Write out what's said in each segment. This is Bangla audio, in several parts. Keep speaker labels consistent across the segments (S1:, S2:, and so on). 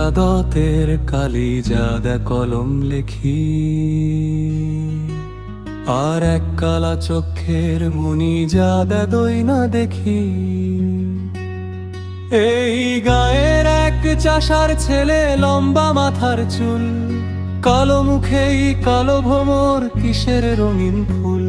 S1: কালাদতের কালি জাদা কলম লেখি, আর এক কালা চক্ষের মুনি জাদা দইনা দেখি। এই গায়ের এক চাষার ছেলে, লম্বা মাথার চুল, কালো মুখেই কালো ভ্রমর, কিসের রঙিন ফুল।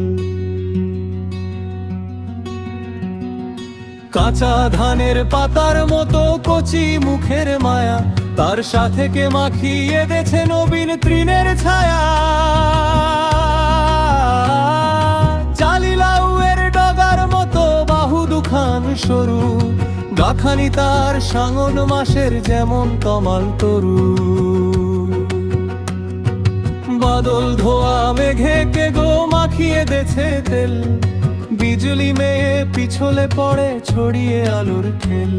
S1: কাঁচা ধানের পাতার মতো কচি মুখের মায়া, তার সাথে কে মাখিয়ে দেছে নবীন তৃণের ছায়া। জালিলাউয়ের ডগার মতো বাহু দুখান সরু, গাখানি তার সাঙন মাসের যেমন তমাল তরু। বাদল ধোয়া মেঘে কে গো মাখিয়ে দেছে তেল, বিজলি মেয়ে পিছলে পড়ে ছড়িয়ে আলোর খেল।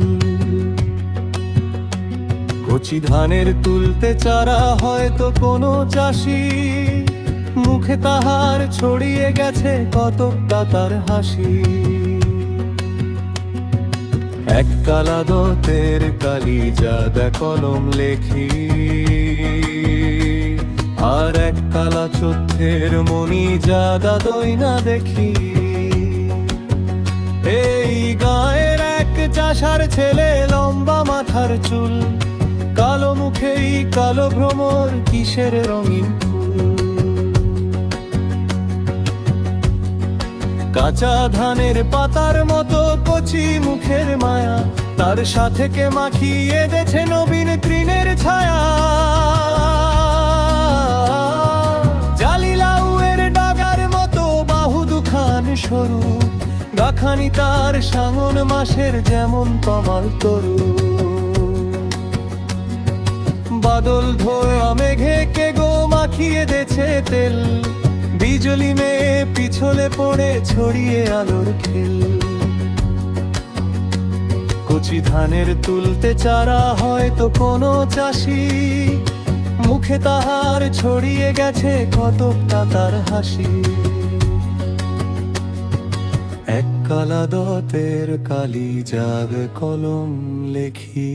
S1: কচি ধানের তুলতে চারা হয়তো কোনো চাষি, মুখে তাহার ছড়িয়ে গেছে কতকটা তার হাসি। এক কালাদতের কালি জাদা কলম লেখি, আর এক কালা চোখের মনি জাদা দইনা দেখি। এই গায়ের এক চাষার ছেলে, লম্বা মাথার চুল, কালো মুখেই কালো ভ্রমর, কিসের রঙিন ফুল। কাঁচা ধানের পাতার মতো কচি মুখের মায়া, তার সাথে কে মাখিয়ে দেছে নবীন তৃণের ছায়া। জালিলাউয়ের ডাগার মতো বাহু দুখান সরু, গাখানি তার সাঙন মাসের যেমন তমাল তরু। বাদল ধোয়া মেঘে কে গো মাখিয়ে দেছে তেল, বিজলি মেয়ে পিছলে পড়ে ছড়িয়ে আলোর খেল। কচি ধানের তুলতে চারা হয়তো কোনো চাষি, মুখে তাহার ছড়িয়ে গেছে কতকটা তার হাসি। এক কালাদতের কালি জাগ কলম লেখি।